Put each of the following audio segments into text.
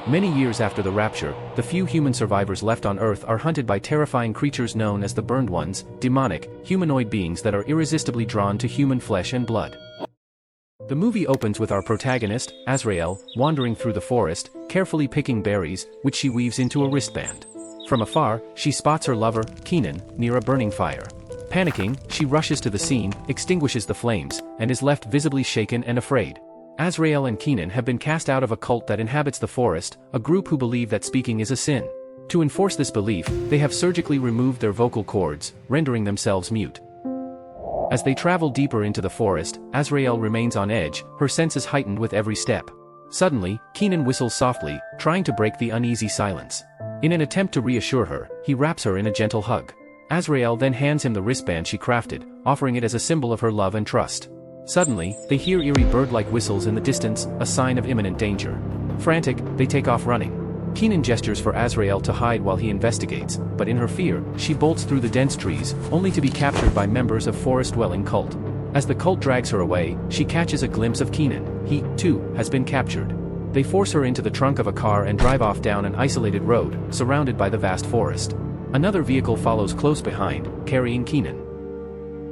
Many years after the Rapture, the few human survivors left on Earth are hunted by terrifying creatures known as the Burned Ones, demonic, humanoid beings that are irresistibly drawn to human flesh and blood. The movie opens with our protagonist, Azrael, wandering through the forest, carefully picking berries, which she weaves into a wristband. From afar, she spots her lover, Kenan, near a burning fire. Panicking, she rushes to the scene, extinguishes the flames, and is left visibly shaken and afraid. Azrael and Kenan have been cast out of a cult that inhabits the forest, a group who believe that speaking is a sin. To enforce this belief, they have surgically removed their vocal cords, rendering themselves mute. As they travel deeper into the forest, Azrael remains on edge, her senses heightened with every step. Suddenly, Kenan whistles softly, trying to break the uneasy silence. In an attempt to reassure her, he wraps her in a gentle hug. Azrael then hands him the wristband she crafted, offering it as a symbol of her love and trust. Suddenly, they hear eerie bird-like whistles in the distance, a sign of imminent danger. Frantic, they take off running. Kenan gestures for Azrael to hide while he investigates, but in her fear, she bolts through the dense trees, only to be captured by members of forest-dwelling cult. As the cult drags her away, she catches a glimpse of Kenan. He, too, has been captured. They force her into the trunk of a car and drive off down an isolated road, surrounded by the vast forest. Another vehicle follows close behind, carrying Kenan.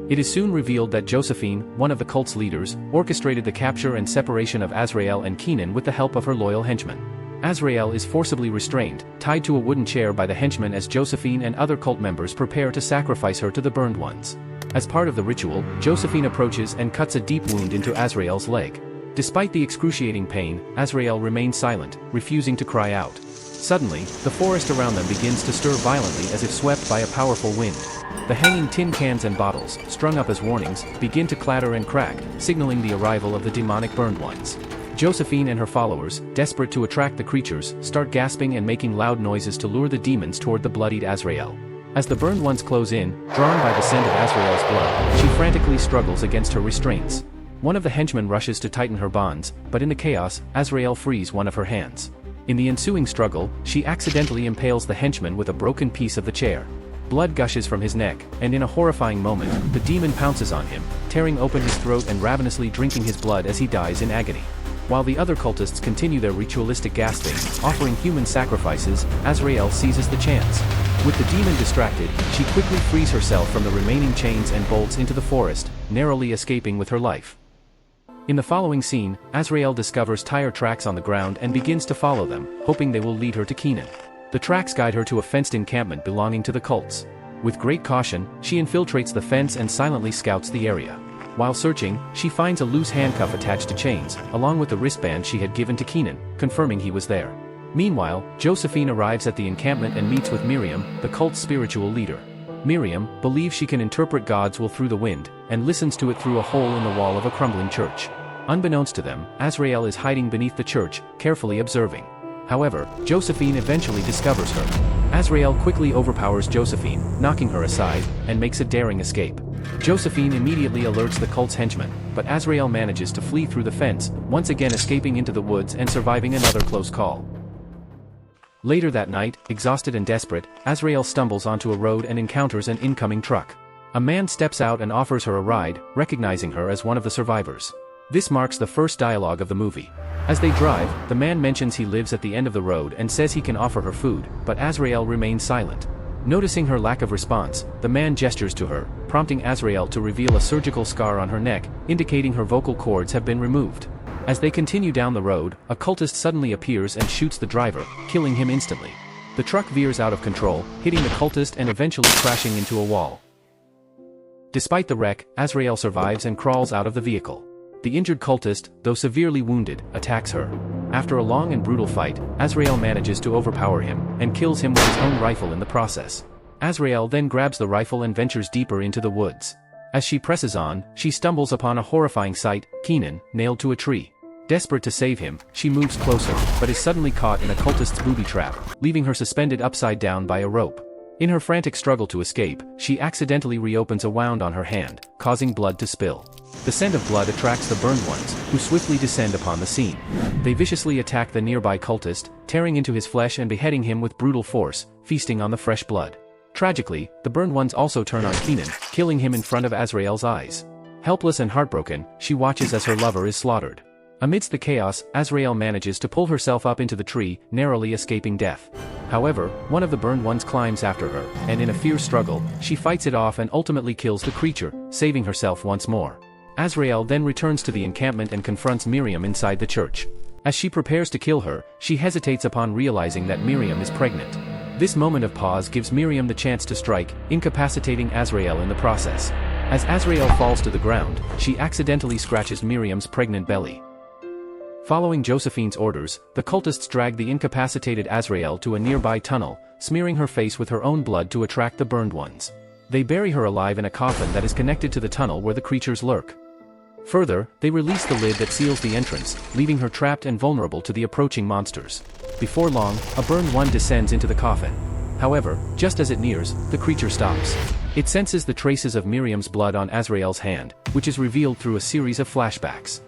It is soon revealed that Josephine, one of the cult's leaders, orchestrated the capture and separation of Azrael and Kenan with the help of her loyal henchmen. Azrael is forcibly restrained, tied to a wooden chair by the henchmen as Josephine and other cult members prepare to sacrifice her to the Burned Ones. As part of the ritual, Josephine approaches and cuts a deep wound into Azrael's leg. Despite the excruciating pain, Azrael remains silent, refusing to cry out. Suddenly, the forest around them begins to stir violently as if swept by a powerful wind. The hanging tin cans and bottles, strung up as warnings, begin to clatter and crack, signaling the arrival of the demonic Burned Ones. Josephine and her followers, desperate to attract the creatures, start gasping and making loud noises to lure the demons toward the bloodied Azrael. As the Burned Ones close in, drawn by the scent of Azrael's blood, she frantically struggles against her restraints. One of the henchmen rushes to tighten her bonds, but in the chaos, Azrael frees one of her hands. In the ensuing struggle, she accidentally impales the henchman with a broken piece of the chair. Blood gushes from his neck, and in a horrifying moment, the demon pounces on him, tearing open his throat and ravenously drinking his blood as he dies in agony. While the other cultists continue their ritualistic gasping, offering human sacrifices, Azrael seizes the chance. With the demon distracted, she quickly frees herself from the remaining chains and bolts into the forest, narrowly escaping with her life. In the following scene, Azrael discovers tire tracks on the ground and begins to follow them, hoping they will lead her to Kenan. The tracks guide her to a fenced encampment belonging to the cults. With great caution, she infiltrates the fence and silently scouts the area. While searching, she finds a loose handcuff attached to chains, along with the wristband she had given to Kenan, confirming he was there. Meanwhile, Josephine arrives at the encampment and meets with Miriam, the cult's spiritual leader. Miriam believes she can interpret God's will through the wind, and listens to it through a hole in the wall of a crumbling church. Unbeknownst to them, Azrael is hiding beneath the church, carefully observing. However, Josephine eventually discovers her. Azrael quickly overpowers Josephine, knocking her aside, and makes a daring escape. Josephine immediately alerts the cult's henchmen, but Azrael manages to flee through the fence, once again escaping into the woods and surviving another close call. Later that night, exhausted and desperate, Azrael stumbles onto a road and encounters an incoming truck. A man steps out and offers her a ride, recognizing her as one of the survivors. This marks the first dialogue of the movie. As they drive, the man mentions he lives at the end of the road and says he can offer her food, but Azrael remains silent. Noticing her lack of response, the man gestures to her, prompting Azrael to reveal a surgical scar on her neck, indicating her vocal cords have been removed. As they continue down the road, a cultist suddenly appears and shoots the driver, killing him instantly. The truck veers out of control, hitting the cultist and eventually crashing into a wall. Despite the wreck, Azrael survives and crawls out of the vehicle. The injured cultist, though severely wounded, attacks her. After a long and brutal fight, Azrael manages to overpower him, and kills him with his own rifle in the process. Azrael then grabs the rifle and ventures deeper into the woods. As she presses on, she stumbles upon a horrifying sight, Kenan, nailed to a tree. Desperate to save him, she moves closer, but is suddenly caught in a cultist's booby trap, leaving her suspended upside down by a rope. In her frantic struggle to escape, she accidentally reopens a wound on her hand, causing blood to spill. The scent of blood attracts the burned ones, who swiftly descend upon the scene. They viciously attack the nearby cultist, tearing into his flesh and beheading him with brutal force, feasting on the fresh blood. Tragically, the burned ones also turn on Kenan, killing him in front of Azrael's eyes. Helpless and heartbroken, she watches as her lover is slaughtered. Amidst the chaos, Azrael manages to pull herself up into the tree, narrowly escaping death. However, one of the burned ones climbs after her, and in a fierce struggle, she fights it off and ultimately kills the creature, saving herself once more. Azrael then returns to the encampment and confronts Miriam inside the church. As she prepares to kill her, she hesitates upon realizing that Miriam is pregnant. This moment of pause gives Miriam the chance to strike, incapacitating Azrael in the process. As Azrael falls to the ground, she accidentally scratches Miriam's pregnant belly. Following Josephine's orders, the cultists drag the incapacitated Azrael to a nearby tunnel, smearing her face with her own blood to attract the burned ones. They bury her alive in a coffin that is connected to the tunnel where the creatures lurk. Further, they release the lid that seals the entrance, leaving her trapped and vulnerable to the approaching monsters. Before long, a burned one descends into the coffin. However, just as it nears, the creature stops. It senses the traces of Miriam's blood on Azrael's hand, which is revealed through a series of flashbacks.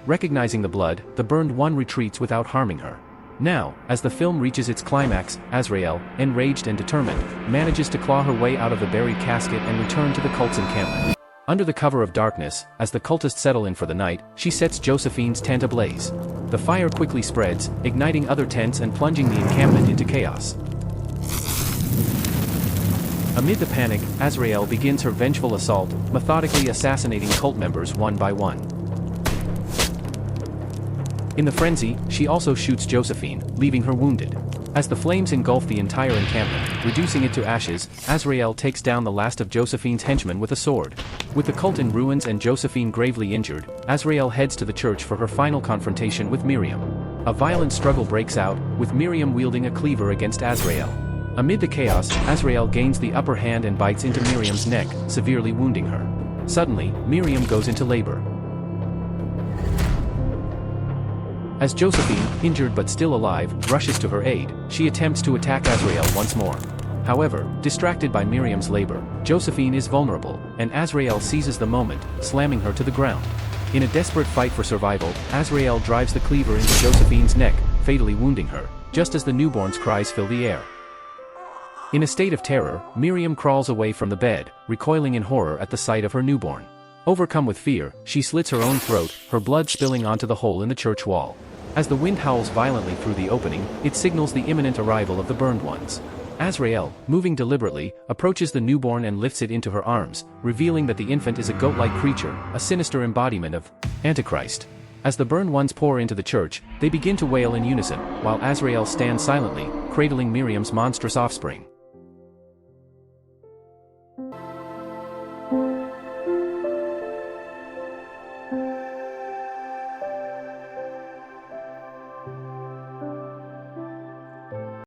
Recognizing the blood, the burned one retreats without harming her. Now, as the film reaches its climax, Azrael, enraged and determined, manages to claw her way out of the buried casket and return to the cult's encampment. Under the cover of darkness, as the cultists settle in for the night, she sets Josephine's tent ablaze. The fire quickly spreads, igniting other tents and plunging the encampment into chaos. Amid the panic, Azrael begins her vengeful assault, methodically assassinating cult members one by one. In the frenzy, she also shoots Josephine, leaving her wounded. As the flames engulf the entire encampment, reducing it to ashes, Azrael takes down the last of Josephine's henchmen with a sword. With the cult in ruins and Josephine gravely injured, Azrael heads to the church for her final confrontation with Miriam. A violent struggle breaks out, with Miriam wielding a cleaver against Azrael. Amid the chaos, Azrael gains the upper hand and bites into Miriam's neck, severely wounding her. Suddenly, Miriam goes into labor. As Josephine, injured but still alive, rushes to her aid, she attempts to attack Azrael once more. However, distracted by Miriam's labor, Josephine is vulnerable, and Azrael seizes the moment, slamming her to the ground. In a desperate fight for survival, Azrael drives the cleaver into Josephine's neck, fatally wounding her, just as the newborn's cries fill the air. In a state of terror, Miriam crawls away from the bed, recoiling in horror at the sight of her newborn. Overcome with fear, she slits her own throat, her blood spilling onto the hole in the church wall. As the wind howls violently through the opening, it signals the imminent arrival of the burned ones. Azrael, moving deliberately, approaches the newborn and lifts it into her arms, revealing that the infant is a goat-like creature, a sinister embodiment of Antichrist. As the burned ones pour into the church, they begin to wail in unison, while Azrael stands silently, cradling Miriam's monstrous offspring.